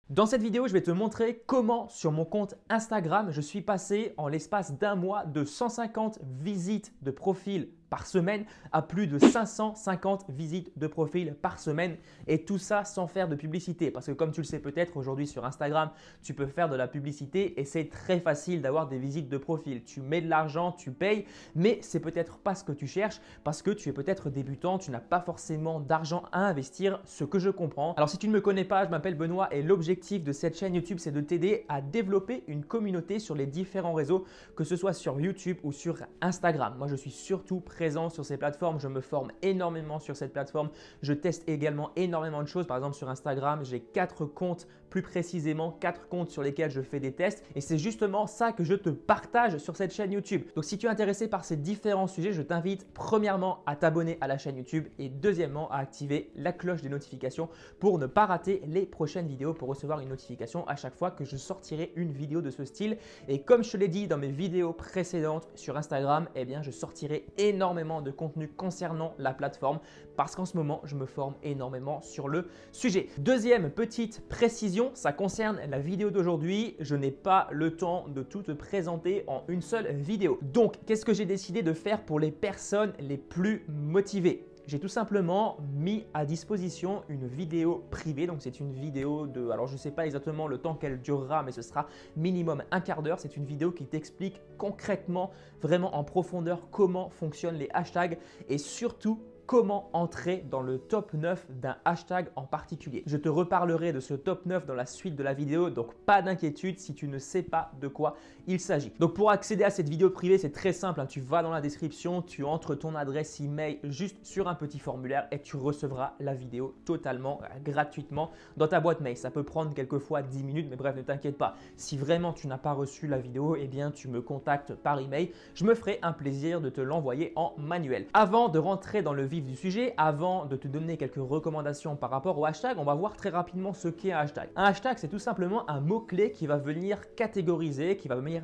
Dans cette vidéo, je vais te montrer comment sur mon compte Instagram, je suis passé en l'espace d'un mois de 150 visites de profil par semaine à plus de 550 visites de profil par semaine et tout ça sans faire de publicité parce que comme tu le sais peut-être aujourd'hui sur Instagram, tu peux faire de la publicité et c'est très facile d'avoir des visites de profil. Tu mets de l'argent, tu payes, mais c'est peut-être pas ce que tu cherches parce que tu es peut-être débutant, tu n'as pas forcément d'argent à investir, ce que je comprends. Alors si tu ne me connais pas, je m'appelle Benoît et l'objectif de cette chaîne YouTube, c'est de t'aider à développer une communauté sur les différents réseaux, que ce soit sur YouTube ou sur Instagram. Moi, je suis surtout présent sur ces plateformes, je me forme énormément sur cette plateforme, je teste également énormément de choses. Par exemple, sur Instagram, j'ai 4 comptes, plus précisément 4 comptes sur lesquels je fais des tests et c'est justement ça que je te partage sur cette chaîne YouTube. Donc, si tu es intéressé par ces différents sujets, je t'invite premièrement à t'abonner à la chaîne YouTube et deuxièmement à activer la cloche des notifications pour ne pas rater les prochaines vidéos, pour recevoir une notification à chaque fois que je sortirai une vidéo de ce style. Et comme je te l'ai dit dans mes vidéos précédentes sur Instagram, eh bien, je sortirai énormément de contenu concernant la plateforme parce qu'en ce moment, je me forme énormément sur le sujet. Deuxième petite précision, ça concerne la vidéo d'aujourd'hui. Je n'ai pas le temps de tout te présenter en une seule vidéo. Donc, qu'est-ce que j'ai décidé de faire pour les personnes les plus motivées ? J'ai tout simplement mis à disposition une vidéo privée. Donc, c'est une vidéo de, alors je ne sais pas exactement le temps qu'elle durera, mais ce sera minimum un quart d'heure. C'est une vidéo qui t'explique concrètement, vraiment en profondeur, comment fonctionnent les hashtags et surtout comment entrer dans le top 9 d'un hashtag en particulier. Je te reparlerai de ce top 9 dans la suite de la vidéo, donc pas d'inquiétude si tu ne sais pas de quoi il s'agit. Donc pour accéder à cette vidéo privée, c'est très simple, hein. Tu vas dans la description, tu entres ton adresse email juste sur un petit formulaire et tu recevras la vidéo totalement gratuitement dans ta boîte mail. Ça peut prendre quelquefois 10 minutes, mais bref, ne t'inquiète pas. Si vraiment tu n'as pas reçu la vidéo, eh bien tu me contactes par email. Je me ferai un plaisir de te l'envoyer en manuel. Avant de rentrer dans le vif du sujet, avant de te donner quelques recommandations par rapport au hashtag, on va voir très rapidement ce qu'est un hashtag. Un hashtag, c'est tout simplement un mot-clé qui va venir catégoriser, qui va venir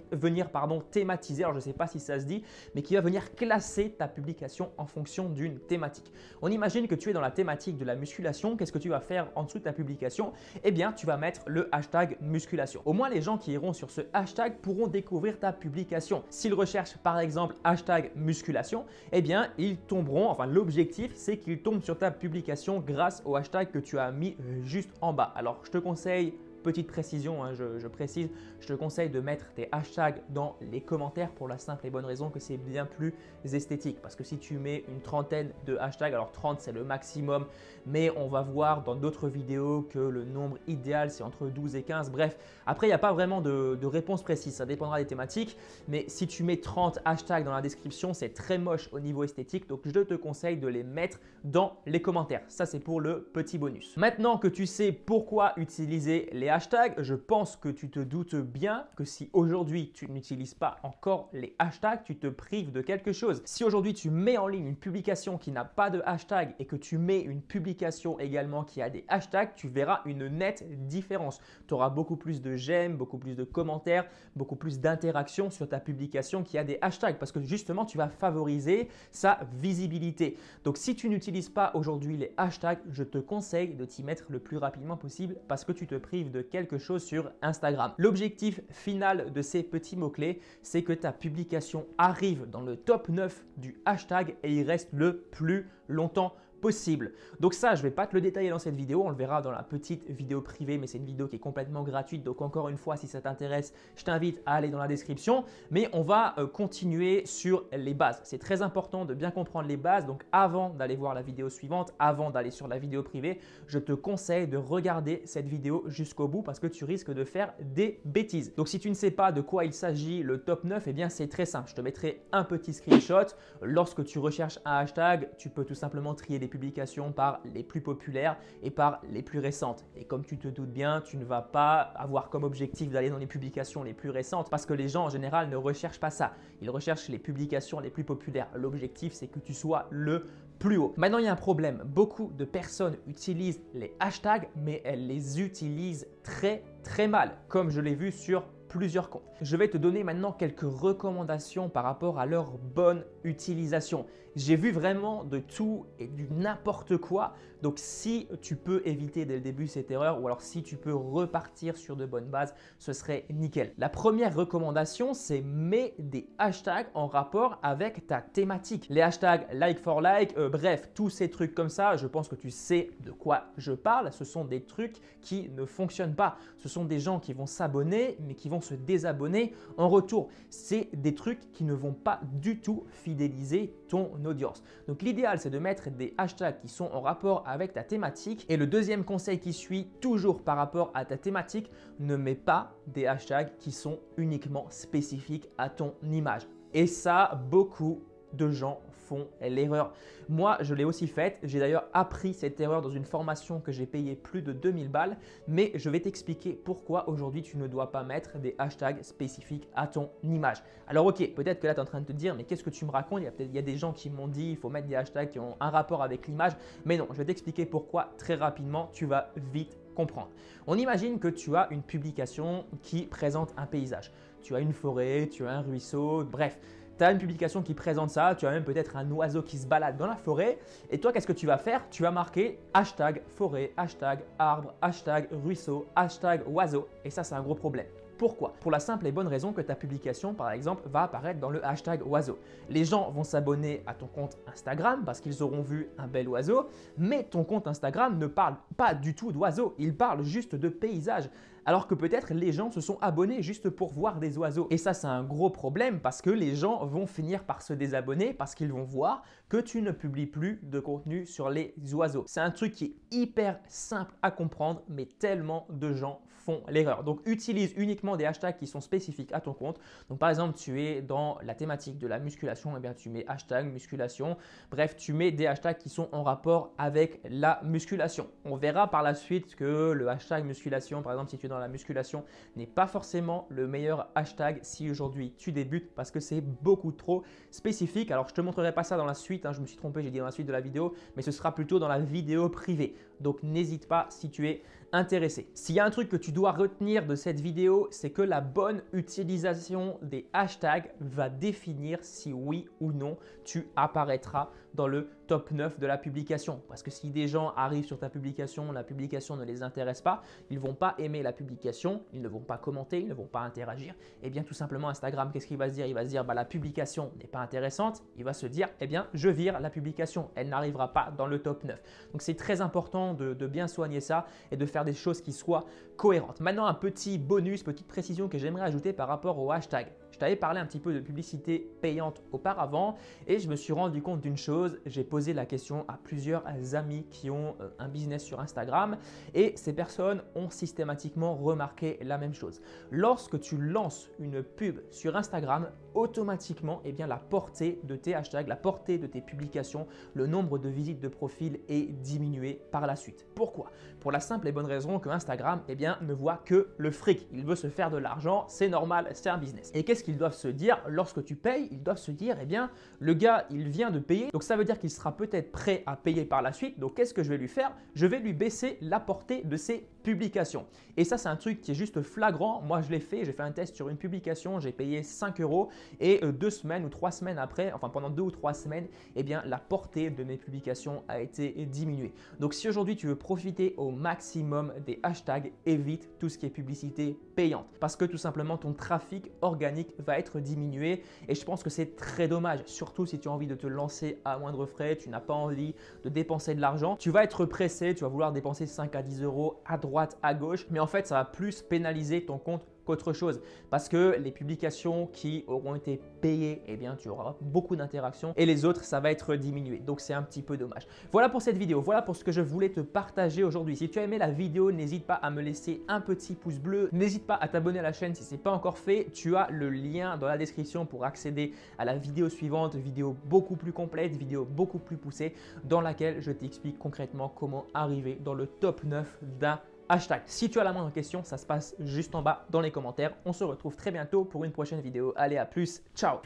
thématiser, alors je ne sais pas si ça se dit, mais qui va venir classer ta publication en fonction d'une thématique. On imagine que tu es dans la thématique de la musculation, qu'est-ce que tu vas faire en dessous de ta publication? Eh bien, tu vas mettre le hashtag musculation. Au moins, les gens qui iront sur ce hashtag pourront découvrir ta publication. S'ils recherchent par exemple hashtag musculation, eh bien, ils tomberont, enfin l'objectif c'est qu'ils tombent sur ta publication grâce au hashtag que tu as mis juste en bas. Alors, je te conseille, petite précision, hein, je précise, je te conseille de mettre tes hashtags dans les commentaires pour la simple et bonne raison que c'est bien plus esthétique. Parce que si tu mets une trentaine de hashtags, alors 30 c'est le maximum, mais on va voir dans d'autres vidéos que le nombre idéal c'est entre 12 et 15. Bref, après il n'y a pas vraiment de réponse précise, ça dépendra des thématiques. Mais si tu mets 30 hashtags dans la description, c'est très moche au niveau esthétique. Donc je te conseille de les mettre dans les commentaires. Ça c'est pour le petit bonus. Maintenant que tu sais pourquoi utiliser les hashtags, je pense que tu te doutes bien que si aujourd'hui tu n'utilises pas encore les hashtags, tu te prives de quelque chose. Si aujourd'hui tu mets en ligne une publication qui n'a pas de hashtag et que tu mets une publication également qui a des hashtags, tu verras une nette différence. Tu auras beaucoup plus de j'aime, beaucoup plus de commentaires, beaucoup plus d'interactions sur ta publication qui a des hashtags parce que justement tu vas favoriser sa visibilité. Donc si tu n'utilises pas aujourd'hui les hashtags, je te conseille de t'y mettre le plus rapidement possible parce que tu te prives de quelque chose sur Instagram. L'objectif final de ces petits mots-clés, c'est que ta publication arrive dans le top 9 du hashtag et il reste le plus longtemps possible. Donc ça, je ne vais pas te le détailler dans cette vidéo, on le verra dans la petite vidéo privée, mais c'est une vidéo qui est complètement gratuite. Donc encore une fois, si ça t'intéresse, je t'invite à aller dans la description. Mais on va continuer sur les bases. C'est très important de bien comprendre les bases. Donc avant d'aller voir la vidéo suivante, avant d'aller sur la vidéo privée, je te conseille de regarder cette vidéo jusqu'au bout parce que tu risques de faire des bêtises. Donc si tu ne sais pas de quoi il s'agit, le top 9, eh bien c'est très simple. Je te mettrai un petit screenshot. Lorsque tu recherches un hashtag, tu peux tout simplement trier des publications par les plus populaires et par les plus récentes. Et comme tu te doutes bien, tu ne vas pas avoir comme objectif d'aller dans les publications les plus récentes parce que les gens en général ne recherchent pas ça. Ils recherchent les publications les plus populaires. L'objectif, c'est que tu sois le plus haut. Maintenant, il y a un problème. Beaucoup de personnes utilisent les hashtags, mais elles les utilisent très mal, comme je l'ai vu sur plusieurs comptes. Je vais te donner maintenant quelques recommandations par rapport à leur bonne utilisation. J'ai vu vraiment de tout et du n'importe quoi. Donc si tu peux éviter dès le début cette erreur ou alors si tu peux repartir sur de bonnes bases, ce serait nickel. La première recommandation, c'est mets des hashtags en rapport avec ta thématique. Les hashtags like for like, bref, tous ces trucs comme ça, je pense que tu sais de quoi je parle. Ce sont des trucs qui ne fonctionnent pas. Ce sont des gens qui vont s'abonner mais qui vont se désabonner en retour. C'est des trucs qui ne vont pas du tout fidéliser ton audience. Donc l'idéal, c'est de mettre des hashtags qui sont en rapport avec ta thématique. Et le deuxième conseil qui suit, toujours par rapport à ta thématique, ne mets pas des hashtags qui sont uniquement spécifiques à ton image. Et ça, beaucoup de gens font l'erreur. Moi, je l'ai aussi faite. J'ai d'ailleurs appris cette erreur dans une formation que j'ai payée plus de 2000 balles. Mais je vais t'expliquer pourquoi aujourd'hui tu ne dois pas mettre des hashtags spécifiques à ton image. Alors ok, peut-être que là tu es en train de te dire mais qu'est-ce que tu me racontes? Il y a des gens qui m'ont dit il faut mettre des hashtags qui ont un rapport avec l'image. Mais non, je vais t'expliquer pourquoi très rapidement. Tu vas vite comprendre. On imagine que tu as une publication qui présente un paysage. Tu as une forêt, tu as un ruisseau, bref. Tu as une publication qui présente ça, tu as même peut-être un oiseau qui se balade dans la forêt. Et toi, qu'est-ce que tu vas faire? Tu vas marquer hashtag forêt, hashtag arbre, hashtag ruisseau, hashtag oiseau. Et ça, c'est un gros problème. Pourquoi? Pour la simple et bonne raison que ta publication, par exemple, va apparaître dans le hashtag oiseau. Les gens vont s'abonner à ton compte Instagram parce qu'ils auront vu un bel oiseau, mais ton compte Instagram ne parle pas du tout d'oiseau, il parle juste de paysage. Alors que peut-être les gens se sont abonnés juste pour voir des oiseaux. Et ça, c'est un gros problème parce que les gens vont finir par se désabonner parce qu'ils vont voir que tu ne publies plus de contenu sur les oiseaux. C'est un truc qui est hyper simple à comprendre, mais tellement de gens font l'erreur. Donc, utilise uniquement des hashtags qui sont spécifiques à ton compte. Donc, par exemple, tu es dans la thématique de la musculation, et bien tu mets hashtag musculation. Bref, tu mets des hashtags qui sont en rapport avec la musculation. On verra par la suite que le hashtag musculation, par exemple, si tu es dans la musculation, n'est pas forcément le meilleur hashtag si aujourd'hui tu débutes parce que c'est beaucoup trop spécifique. Alors, je te montrerai pas ça dans la suite, hein, je me suis trompé, j'ai dit dans la suite de la vidéo, mais ce sera plutôt dans la vidéo privée. Donc, n'hésite pas si tu es intéressé. S'il y a un truc que tu dois retenir de cette vidéo, c'est que la bonne utilisation des hashtags va définir si oui ou non tu apparaîtras dans le top 9 de la publication. Parce que si des gens arrivent sur ta publication, la publication ne les intéresse pas, ils ne vont pas aimer la publication, ils ne vont pas commenter, ils ne vont pas interagir. Et bien tout simplement Instagram, qu'est-ce qu'il va se dire? Il va se dire bah, la publication n'est pas intéressante. Il va se dire eh bien je vire la publication, elle n'arrivera pas dans le top 9. Donc c'est très important de bien soigner ça et de faire des choses qui soient cohérentes. Maintenant un petit bonus, petite précision que j'aimerais ajouter par rapport au hashtag. Je t'avais parlé un petit peu de publicité payante auparavant et je me suis rendu compte d'une chose, j'ai posé la question à plusieurs amis qui ont un business sur Instagram et ces personnes ont systématiquement remarqué la même chose. Lorsque tu lances une pub sur Instagram, automatiquement eh bien, la portée de tes hashtags, la portée de tes publications, le nombre de visites de profil est diminué par la suite. Pourquoi? Pour la simple et bonne raison que Instagram eh bien, ne voit que le fric. Il veut se faire de l'argent, c'est normal, c'est un business. Et qu'est-ce qu'ils doivent se dire lorsque tu payes? Ils doivent se dire, eh bien, le gars, il vient de payer, donc ça veut dire qu'il sera peut-être prêt à payer par la suite. Donc, qu'est-ce que je vais lui faire? Je vais lui baisser la portée de ses publications. Et ça, c'est un truc qui est juste flagrant. Moi, je l'ai fait, j'ai fait un test sur une publication, j'ai payé 5 € et 2 semaines ou 3 semaines après, enfin pendant 2 ou 3 semaines, eh bien, la portée de mes publications a été diminuée. Donc, si aujourd'hui, tu veux profiter au maximum des hashtags, évite tout ce qui est publicité payante parce que tout simplement, ton trafic organique va être diminué et je pense que c'est très dommage, surtout si tu as envie de te lancer à moindre frais, tu n'as pas envie de dépenser de l'argent, tu vas être pressé, tu vas vouloir dépenser 5 à 10 € à droite, à gauche, mais en fait ça va plus pénaliser ton compte qu'autre chose parce que les publications qui auront été payées, eh bien tu auras beaucoup d'interactions et les autres ça va être diminué, donc c'est un petit peu dommage. Voilà pour cette vidéo, voilà pour ce que je voulais te partager aujourd'hui. Si tu as aimé la vidéo, n'hésite pas à me laisser un petit pouce bleu, n'hésite pas à t'abonner à la chaîne si ce n'est pas encore fait, tu as le lien dans la description pour accéder à la vidéo suivante, vidéo beaucoup plus complète, vidéo beaucoup plus poussée dans laquelle je t'explique concrètement comment arriver dans le top 9 d'un hashtag. Si tu as la moindre question, ça se passe juste en bas dans les commentaires. On se retrouve très bientôt pour une prochaine vidéo. Allez, à plus, ciao!